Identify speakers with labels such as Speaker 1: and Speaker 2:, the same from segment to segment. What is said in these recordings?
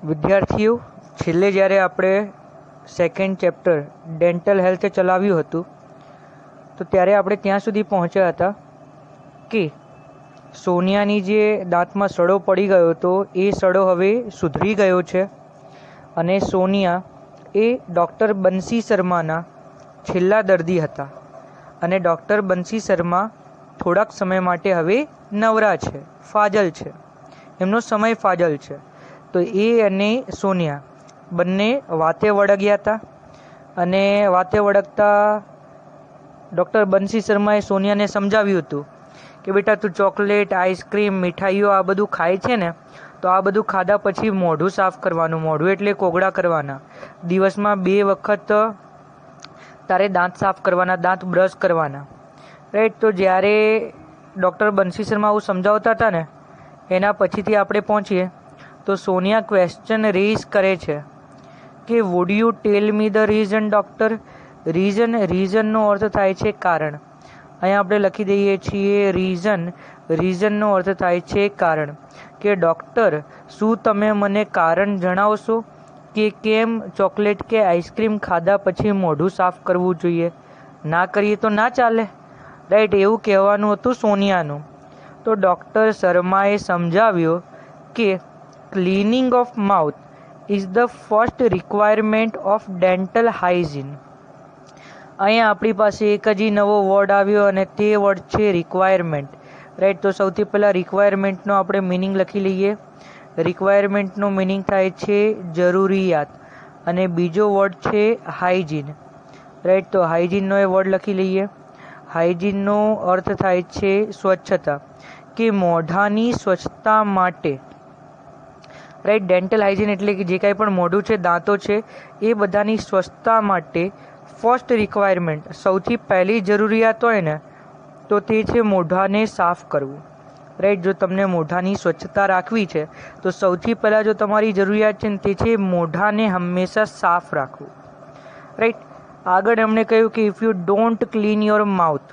Speaker 1: વિદ્યાર્થીઓ, છેલ્લે જ્યારે આપણે સેકન્ડ ચેપ્ટર ડેન્ટલ હેલ્થ ચલાવ્યું હતું તો ત્યારે આપણે ત્યાં સુધી પહોંચ્યા હતા કે સોનિયાની જે દાંતમાં સડો પડી ગયો હતો એ સડો હવે સુધરી ગયો છે અને સોનિયા એ ડૉક્ટર બંસી શર્માના છેલ્લા દર્દી હતા અને ડૉક્ટર બંસી શર્મા થોડાક સમય માટે હવે નવરા છે, ફાજલ છે, એમનો સમય ફાજલ છે. તો એ અને સોનિયા બંને વાતે વળગ્યા હતા અને વાતે વળગતા ડૉક્ટર બંસી શર્માએ સોનિયાને સમજાવ્યું હતું કે બેટા તું ચોકલેટ, આઈસ્ક્રીમ, મીઠાઈઓ આ બધું ખાય છે ને, તો આ બધું ખાધા પછી મોઢું સાફ કરવાનું. મોઢું એટલે કોગળા કરવાના. દિવસમાં 2 વખત તારે દાંત સાફ કરવાના, દાંત બ્રશ કરવાના, રાઈટ. તો જ્યારે ડૉક્ટર બંસી શર્મા આવું સમજાવતા હતા ને એના પછીથી આપણે પહોંચીએ તો સોનિયા ક્વેશ્ચન રેઝ કરે છે કે would you tell me the reason doctor. રીઝનનો અર્થ થાય છે કારણ. અહીંયા આપણે લખી દઈએ છીએ રીઝનનો અર્થ થાય છે કારણ. કે ડૉક્ટર, શું તમે મને કારણ જણાવશો કે કેમ ચોકલેટ કે આઈસ્ક્રીમ ખાધા પછી મોઢું સાફ કરવું જોઈએ? ના કરીએ તો ના ચાલે, રાઈટ. એવું કહેવાનું હતું સોનિયાનું. તો ડૉક્ટર શર્માએ સમજાવ્યો કે cleaning of mouth is the first requirement of dental hygiene. અહીંયા આપણી પાસે એક જ નવો વર્ડ આવ્યો અને તે વર્ડ છે રિક્વાયરમેન્ટ, રાઈટ. તો સૌથી પહેલાં રિક્વાયરમેન્ટનો આપણે મિનિંગ લખી લઈએ. રિક્વાયરમેન્ટનો મિનિંગ થાય છે જરૂરિયાત અને બીજો વર્ડ છે હાઇજીન, રાઈટ. તો હાઇજીનનો એ વર્ડ લખી લઈએ. હાઇજીનનો અર્થ થાય છે સ્વચ્છતા, કે મોઢાની સ્વચ્છતા માટે, રાઈટ. ડેન્ટલ હાઇજીન એટલે કે જે કાંઈ પણ મોઢું છે, દાંતો છે, એ બધાની સ્વચ્છતા માટે ફર્સ્ટ રિક્વાયરમેન્ટ, સૌથી પહેલી જરૂરિયાત હોય ને તો તે છે મોઢાને સાફ કરવું, રાઈટ. જો તમને મોઢાની સ્વચ્છતા રાખવી છે તો સૌથી પહેલાં જો તમારી જરૂરિયાત છે ને તે છે મોઢાને હંમેશા સાફ રાખવું, રાઈટ. આગળ એમણે કહ્યું કે if you don't clean your mouth,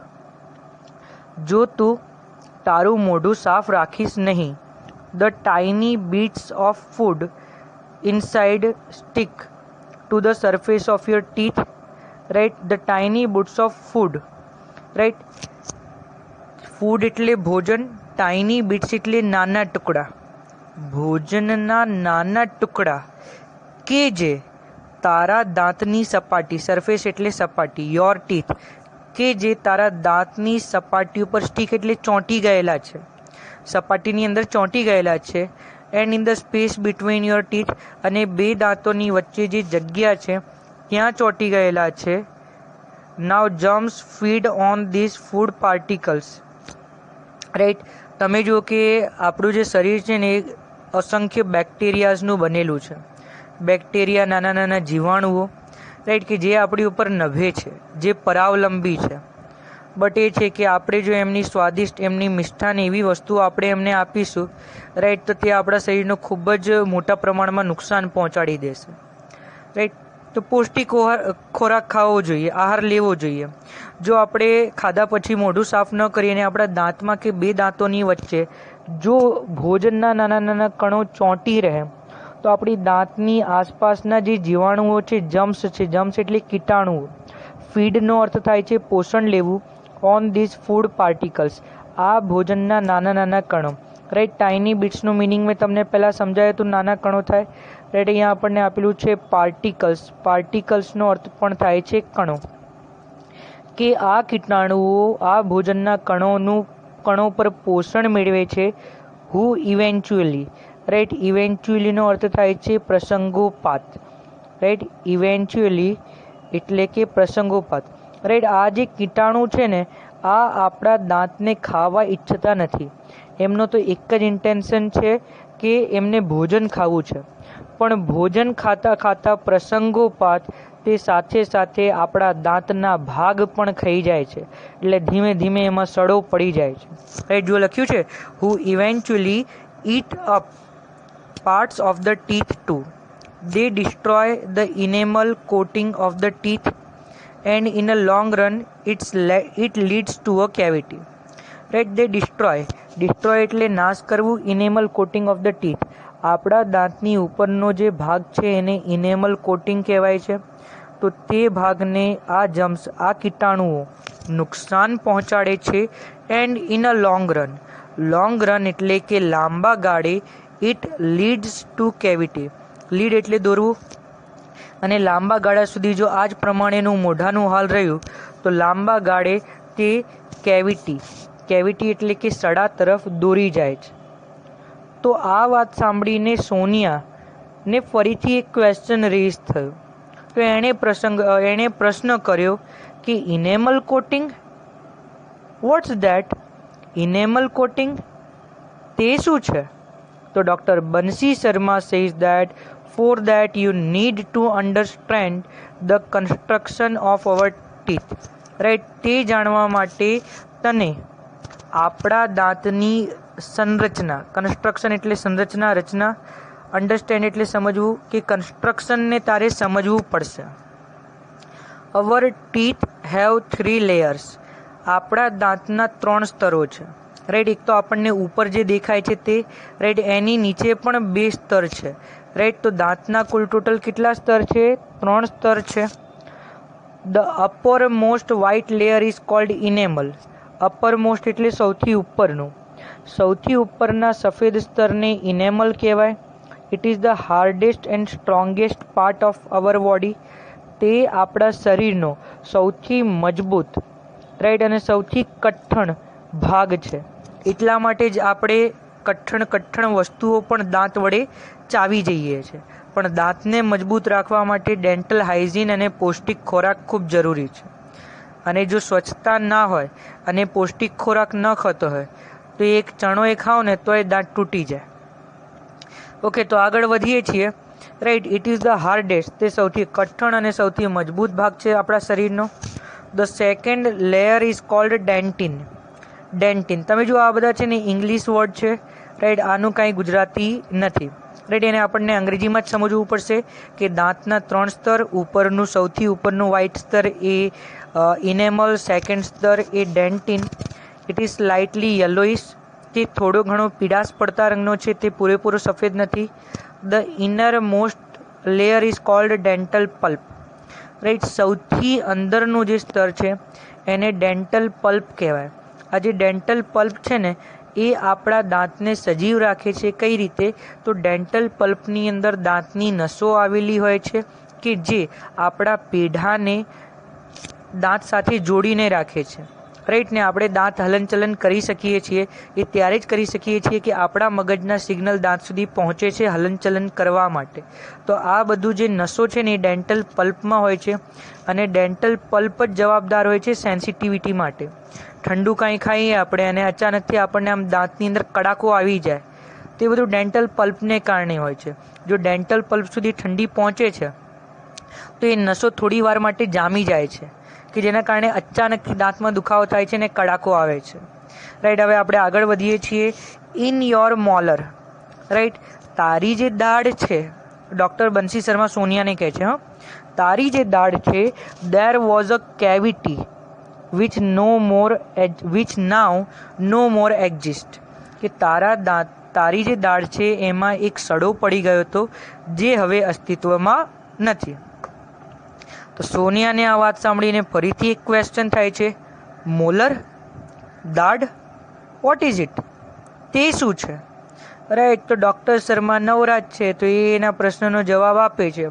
Speaker 1: જો તું તારું મોઢું સાફ રાખીશ નહીં, the tiny bits of food inside stick to the surface of your teeth, right. The tiny bits of food, right. Food એટલે ભોજન, ટાઇની બીટ્સ એટલે નાના ટુકડા, ભોજનના નાના ટુકડા કે જે તારા દાંતની સપાટી, સરફેસ એટલે સપાટી, યોર ટીથ, કે જે તારા દાંતની સપાટી ઉપર સ્ટીક એટલે ચોંટી ગયેલા છે, સપાટીની અંદર ચોંટી ગયેલા છે. And in the space between your teeth, અને બે દાંતોની વચ્ચે જે જગ્યા છે ત્યાં ચોંટી ગયેલા છે. Now germs feed on this food particles, right. તમે જુઓ કે આપણું જે શરીર છે ને એ અસંખ્ય બેક્ટેરિયાઝનું બનેલું છે. બેક્ટેરિયા, નાના નાના જીવાણુઓ, રાઈટ, કે જે આપણી ઉપર નભે છે, જે પરાવલંબી છે. બટ એ છે કે આપણે જો એમની સ્વાદિષ્ટ, એમની મિષ્ઠાન એવી વસ્તુઓ આપણે એમને આપીશું, રાઈટ, તો તે આપણા શરીરનો ખૂબ જ મોટા પ્રમાણમાં નુકસાન પહોંચાડી દેશે, રાઈટ. તો પૌષ્ટિક ખોરાક ખાવો જોઈએ, આહાર લેવો જોઈએ. જો આપણે ખાધા પછી મોઢું સાફ ન કરીએ અને આપણા દાંતમાં કે બે દાંતોની વચ્ચે જો ભોજનના નાના નાના કણો ચોંટી રહે તો આપણી દાંતની આસપાસના જે જીવાણુઓ છે, જમ્સ છે, જમ્સ એટલે કીટાણુઓ, ફીડનો અર્થ થાય છે પોષણ લેવું, ઓન ધીસ ફૂડ પાર્ટિકલ્સ, આ ભોજનના નાના નાના કણો, રાઈટ. ટાઇની બીટ્સનું મિનિંગ મેં તમને પહેલાં સમજાવ્યું હતું, નાના કણો થાય, રાઈટ. અહીંયા આપણને આપેલું છે પાર્ટિકલ્સ. પાર્ટિકલ્સનો અર્થ પણ થાય છે કણો, કે આ કીટાણુઓ આ ભોજનના કણો પર પોષણ મેળવે છે. હુ ઇવેન્ચ્યુઅલી, રાઈટ. ઇવેન્ચ્યુઅલીનો અર્થ થાય છે પ્રસંગોપાત, રાઈટ. ઇવેન્ચ્યુઅલી એટલે કે પ્રસંગોપાત, રાઈટ. આ જે કીટાણુ છે ને આ આપણા દાંતને ખાવા ઈચ્છતા નથી. એમનો તો એક જ ઇન્ટેન્શન છે કે એમને ભોજન ખાવું છે, પણ ભોજન ખાતા ખાતા પ્રસંગોપાત તે સાથે સાથે આપણા દાંતના ભાગ પણ ખાઈ જાય છે, એટલે ધીમે ધીમે એમાં સડો પડી જાય છે, રાઈટ. જો લખ્યું છે હુ eventually eat up parts of the teeth too. They destroy the enamel coating of the teeth and in a long run it leads to a cavity. Right? They destroy એટલે નાશ કરવું, enamel coating of the teeth. આપણા દાંતની ઉપરનો જે ભાગ છે એને enamel coating કહેવાય છે. તો તે ભાગને આ જમ્સ, આ કીટાણુઓ નુકસાન પહોંચાડે છે. And in a long run એટલે કે લાંબા ગાળે it leads two cavity. Lead એટલે દોરવું, અને લાંબા ગાળા સુધી જો આ જ પ્રમાણેનું મોઢાનું હાલ રહ્યું તો લાંબા ગાળે તે કેવિટી એટલે કે સડા તરફ દોરી જાય છે. તો આ વાત સાંભળીને સોનિયાને ફરીથી એક ક્વેશ્ચન રેઝ થયો. તો એણે પ્રશ્ન કર્યો કે enamel coating, what's that? Enamel coating તે શું છે? તો doctor Bansi Sharma says that for that you need to understand the construction of our teeth, right? તે જાણવા માટે તને આપણા દાંતની સંરચના, કન્સ્ટ્રક્શન એટલે સંરચના, રચના, અન્ડરસ્ટેન્ડ એટલે સમજવું, કે કન્સ્ટ્રક્શનને તારે સમજવું પડશે. our teeth have 3 layers. આપણા દાંતના 3 સ્તરો છે, રાઈટ. એક તો આપણને ઉપર જે દેખાય છે તે, રાઈટ, એની નીચે પણ 2 સ્તર છે, રાઈટ. તો દાંતના કુલ ટોટલ કેટલા સ્તર છે? 3 સ્તર છે. The upper most white layer is called enamel. Upper most એટલે સૌથી ઉપરનું. સૌથી ઉપરના સફેદ સ્તરને ઇનેમલ કહેવાય. It is the hardest and strongest part of our body. તે આપણા શરીરનો સૌથી મજબૂત, રાઈટ, અને સૌથી કઠણ ભાગ છે. એટલા માટે જ આપણે કઠણ વસ્તુઓ પણ દાંત વડે ચાવી જઈએ છીએ. પણ દાંતને મજબૂત રાખવા માટે ડેન્ટલ હાઇજીન અને પૌષ્ટિક ખોરાક ખૂબ જરૂરી છે. અને જો સ્વચ્છતા ના હોય અને પૌષ્ટિક ખોરાક ન ખાતો હોય તો એક ચણો એ ખાઓ ને તો એ દાંત તૂટી જાય. ઓકે, તો આગળ વધીએ છીએ, right. It is the hardest, તે સૌથી કઠણ અને સૌથી મજબૂત ભાગ છે આપણા શરીરનો. The second layer is called dentine. તમે જો આ બધા છે ને ઇંગ્લિશ વર્ડ છે, રાઈટ. આનું કાંઈ ગુજરાતી નથી, રાઈટ. એને આપણને અંગ્રેજીમાં જ સમજવું પડશે કે દાંતના 3 સ્તર, ઉપરનું સૌથી ઉપરનું વ્હાઇટ સ્તર એ ઇનેમલ, સેકન્ડ સ્તર એ dentine. It is slightly yellowish, તે થોડો ઘણો પીળાશ પડતા રંગનો છે, તે પૂરેપૂરો સફેદ નથી. The inner most layer is called dental pulp, right. સૌથી અંદરનું જે સ્તર છે એને ડેન્ટલ પલ્પ કહેવાય. આ જે ડેન્ટલ પલ્પ છે ને એ આપણા દાંતને સજીવ રાખે છે. કઈ રીતે? તો ડેન્ટલ પલ્પની અંદર દાંતની નસો આવેલી હોય છે કે જે આપણા પેઢાને દાંત સાથે જોડીને રાખે છે, રાઈટ. ને આપણે દાંત હલનચલન કરી શકીએ છીએ એ ત્યારે જ કરી શકીએ છીએ કે આપણા મગજના સિગ્નલ દાંત સુધી પહોંચે છે હલનચલન કરવા માટે. તો આ બધું જે નસો છે ને એ ડેન્ટલ પલ્પમાં હોય છે, અને ડેન્ટલ પલ્પ જ જવાબદાર હોય છે સેન્સિટિવિટી માટે. ઠંડુ કાંઈ ખાઈએ આપણે અને અચાનકથી આપણને આમ દાંતની અંદર કડાકો આવી જાય, તે બધું ડેન્ટલ પલ્પને કારણે હોય છે. જો ડેન્ટલ પલ્પ સુધી ઠંડી પહોંચે છે તો એ નસો થોડી વાર માટે જામી જાય છે, કે જેના કારણે અચાનકથી દાંતમાં દુખાવો થાય છે અને કડાકો આવે છે, રાઈટ. હવે આપણે આગળ વધીએ છીએ. In your molar, right. તારી જે દાઢ છે, ડૉક્ટર બંસી શર્મા સોનિયાને કહે છે, તારી જે દાઢ છે, there was a cavity which now no more exist. કે તારી જે દાઢ છે એમાં એક સડો પડી ગયો હતો જે હવે અસ્તિત્વમાં નથી. તો સોનિયાને આ વાત સાંભળીને ફરીથી એક ક્વેશ્ચન થાય છે, મોલર, દાઢ, વોટ ઇઝ ઇટ? તે શું છે? રાઈટ. તો ડૉક્ટર શર્મા નવરાજ છે તો એ એના પ્રશ્નનો જવાબ આપે છે.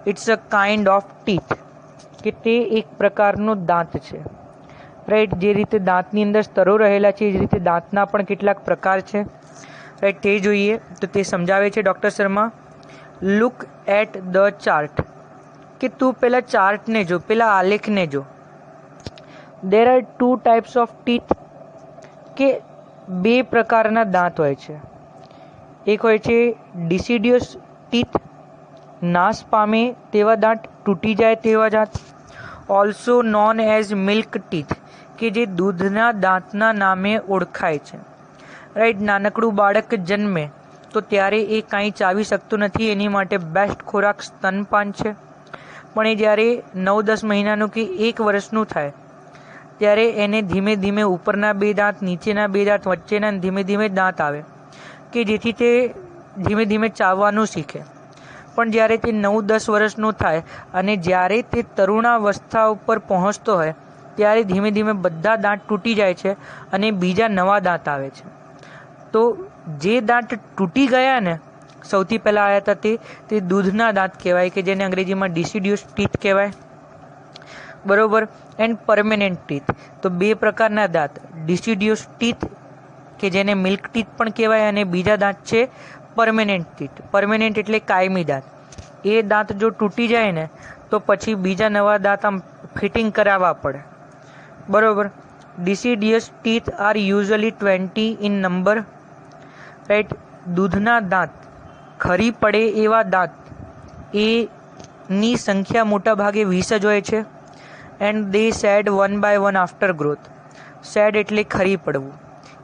Speaker 1: It's a kind of teeth, કે તે એક પ્રકારનો દાંત છે, રાઈટ. જે રીતે દાંતની અંદર સ્તરો રહેલા છે એ જ રીતે દાંતના પણ કેટલાક પ્રકાર છે, રાઈટ. તે જોઈએ તો તે સમજાવે છે doctor Sharma. Look at the chart, કે તું પેલા ચાર્ટને જો, પેલા આલેખને જો. There are 2 types of teeth, કે 2 પ્રકારના દાંત હોય છે. એક હોય છે ડિસિડિયસ ટીથ, નાશ પામે તેવા દાંત, તૂટી જાય તેવા દાંત. Also known as milk teeth, કે જે દૂધના દાંતના નામે ઓળખાય છે, રાઈટ. નાનકડું બાળક જન્મે તો ત્યારે એ કાંઈ ચાવી શકતું નથી, એની માટે બેસ્ટ ખોરાક સ્તનપાન છે. પણ એ જ્યારે 9-10 મહિનાનું કે 1 વર્ષનું થાય ત્યારે એને ધીમે ધીમે ઉપરના 2 દાંત, નીચેના 2 દાંત, વચ્ચેના ધીમે ધીમે દાંત આવે, કે જેથી તે ધીમે ધીમે ચાવવાનું શીખે, પણ જ્યારે તે 9-10 વર્ષનો થાય અને જ્યારે તે તરુણાવસ્થા ઉપર પહોંચતો હોય ત્યારે ધીમે ધીમે બધા દાંત તૂટી જાય છે અને બીજા નવા દાંત આવે છે. તો જે દાંત તૂટી ગયા ને સૌથી પહેલાં આવ્યા હતા તે દૂધના દાંત કહેવાય, કે જેને અંગ્રેજીમાં ડિસિડ્યુસ ટીથ કહેવાય, બરોબર. And permanent teeth. તો 2 પ્રકારના દાંત, ડિસિડ્યુસ ટીથ કે જેને મિલ્ક ટીથ પણ કહેવાય, અને બીજા દાંત છે પરમેનન્ટ ટીથ. પરમેનન્ટ એટલે કાયમી દાંત. એ દાંત જો તૂટી જાય ને તો પછી બીજા નવા દાંત આમ ફિટિંગ કરાવવા પડે, બરોબર. Deciduous teeth R usually 20 in number, right. દૂધના દાંત, ખરી પડે એવા દાંત, એની સંખ્યા મોટા ભાગે 20 જ હોય છે. And they shed 1 by 1 after growth. Shed એટલે ખરી પડવું,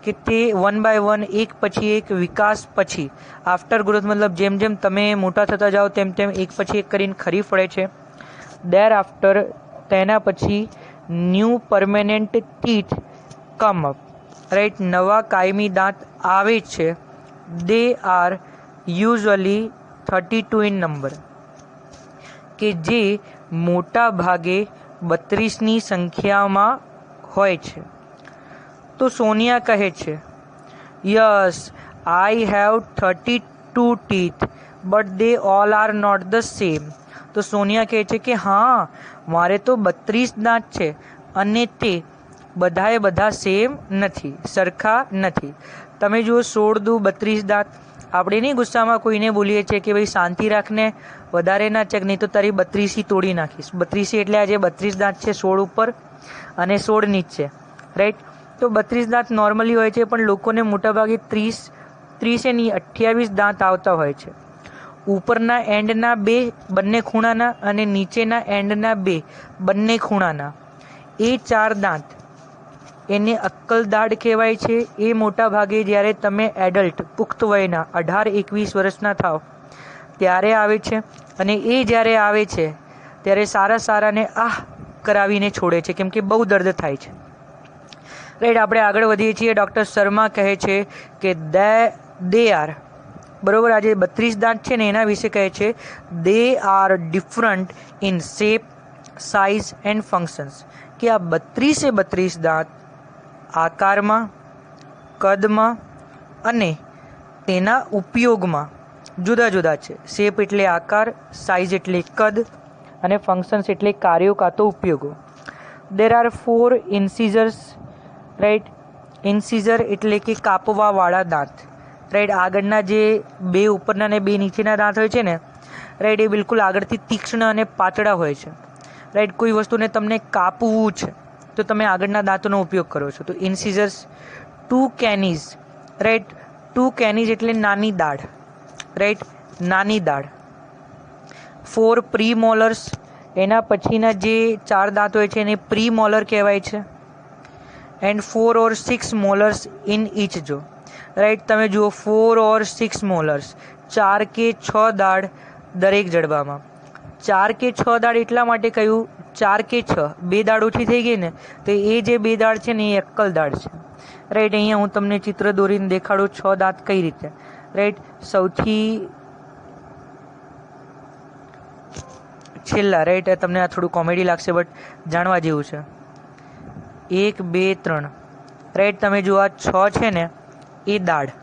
Speaker 1: કે તે 1 by 1 એક પછી એક વિકાસ પછી, આફ્ટર ગ્રોથ મતલબ જેમ જેમ તમે મોટા થતા જાઓ તેમ તેમ એક પછી એક કરીને ખરી પડે છે. દેર આફ્ટર, તેના પછી new permanent teeth come up, right. નવા કાયમી દાંત આવે છે. They are usually 32 in number, કે જે મોટા ભાગે 32ની સંખ્યામાં હોય છે. તો સોનિયા કહે છે, yes I have 32 teeth but they all are not the same. તો સોનિયા કહે છે કે હા, મારે તો 32 દાંત છે અને તે બધા સેમ નથી, સરખા નથી. તમે જુઓ 16 દુ 32 દાંત. આપણે નહીં ગુસ્સામાં કોઈને બોલીએ છીએ કે ભાઈ શાંતિ રાખને, વધારે ના ચક, નહીં તો તારી 32 તોડી નાખીશ. 32 એટલે આજે 32 દાંત છે, 16 ઉપર અને 16 નીચે, રાઈટ. તો 32 દાંત નોર્મલી હોય છે, પણ લોકોને મોટાભાગે 30 નહીં 28 દાંત આવતા હોય છે. ઉપરના એન્ડના 2 બંને ખૂણાના અને નીચેના એન્ડના 2 બંને ખૂણાના, એ 4 દાંત એને અક્કલ દાઢ કહેવાય છે. એ મોટા ભાગે જ્યારે તમે એડલ્ટ પુખ્ત વયના 18-21 વર્ષના થાવ ત્યારે આવે છે, અને એ જ્યારે આવે છે ત્યારે સારાને કરાવીને છોડે છે, કેમ કે બહુ દર્દ થાય છે, રાઈટ. આપણે આગળ વધીએ છીએ. ડૉક્ટર શર્મા કહે છે કે દે આર, બરોબર. આજે 32 દાંત છે ને એના વિશે કહે છે, they R different in shape, size and functions. કે આ 32 દાંત આકારમાં, કદમાં અને તેના ઉપયોગમાં જુદા જુદા છે. શેપ એટલે આકાર, સાઇઝ એટલે કદ, અને ફંક્શન્સ એટલે કાર્યો કાં તો ઉપયોગો. There are 4 ઇન્સિઝર્સ, right. ઇન્સિઝર એટલે કે કાપવાવાળા દાંત, રાઈટ. આગળના જે 2 ઉપરના અને 2 નીચેના દાંત હોય છે ને, રાઈટ, એ બિલકુલ આગળથી તીક્ષ્ણ અને પાતળા હોય છે, રાઈટ. કોઈ વસ્તુને તમને કાપવું છે તો તમે આગળના દાંતનો ઉપયોગ કરો છો, તો ઇન્સિઝર્સ. 2 કેનીઝ, રાઈટ. 2 કેનીઝ એટલે નાની દાઢ, રાઈટ, નાની દાઢ. 4 પ્રીમોલર્સ, એના પછીના જે 4 દાંત હોય છે એને પ્રીમોલર કહેવાય છે. એન્ડ 4 or 6 મોલર્સ ઇન ઈચ જો, રાઈટ. તમે જુઓ 4 or 6 મોલર્સ, 4 કે 6 દાઢ દરેક જડબામાં. 4 કે 6 દાઢ એટલા માટે કહ્યું, 4 કે 6, 2 દાઢ ઓછી થઈ ગઈ ને, તો એ જે 2 દાઢ છે ને એ અક્કલ દાઢ છે, રાઈટ. અહીંયા હું તમને ચિત્ર દોરીને દેખાડું 6 દાંત કઈ રીતે, રાઈટ. સૌથી છેલ્લા, રાઈટ. તમને આ થોડું કોમેડી લાગશે બટ જાણવા જેવું છે. 1 2 3, રાઈટ. તમે જુઓ આ 6 છે ને એ દાઢ,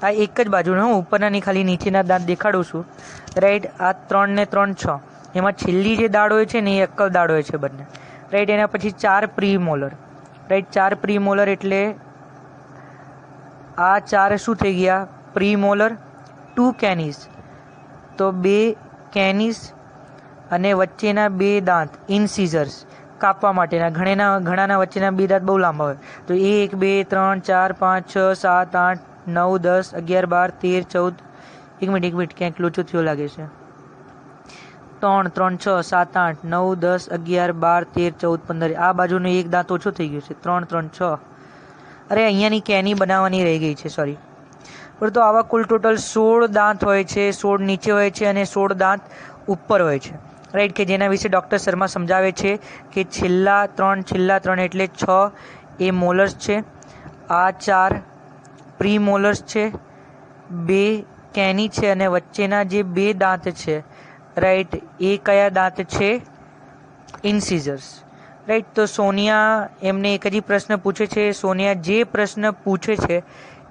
Speaker 1: આ એક જ બાજુનો, હું ઉપરના ની ખાલી નીચેના દાંત દેખાડું છું, રાઈટ. આ 3 ને 3 6, એમાં છેલ્લી જે દાઢ હોય છે ને એ અક્કલ દાઢ હોય છે બંને, રાઈટ. એના પછી 4 પ્રીમોલર, રાઈટ. 4 પ્રીમોલર એટલે આ 4 શું થઈ ગયા? પ્રીમોલર. 2 કેનીઝ, તો 2 કેનીઝ અને વચ્ચેના 2 દાંત ઇન્સિઝર્સ, કાપવા માટેના. ઘણાના વચ્ચેના 2 દાંત બહુ લાંબા હોય, તો 1 2 3 4 5 6 7 8 9 10 11 12 13 14. એક મિનિટ ક્યાંક લોચો થયો લાગે છે. 3 3 6 7 8 9 10 11 12 13 14 15. આ બાજુનો એક દાંત ઓછો થઈ ગયો છે. 3 3 6. અરે અહીંયાની કેની બનાવવાની રહી ગઈ છે, સોરી. પણ તો આવા કુલ ટોટલ 16 દાંત હોય છે. 16 નીચે હોય છે અને 16 દાંત ઉપર હોય છે, રાઈટ. કે જેના વિશે ડૉક્ટર શર્મા સમજાવે છે કે છેલ્લા ત્રણ એટલે 6 એ મોલર્સ છે, આ 4 પ્રી મોલર્સ છે, 2 કેની છે અને વચ્ચેના જે બે દાંત છે રાઈટ, એ કયા દાંત છે? ઇન્સિઝર્સ. રાઈટ. તો સોનિયા એમને એક જ પ્રશ્ન પૂછે છે. સોનિયા જે પ્રશ્ન પૂછે છે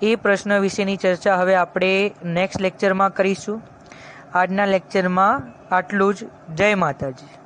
Speaker 1: એ પ્રશ્ન વિશેની ચર્ચા હવે આપણે નેક્સ્ટ લેક્ચરમાં કરીશું. આજના લેક્ચરમાં આટલું જ. જય માતાજી.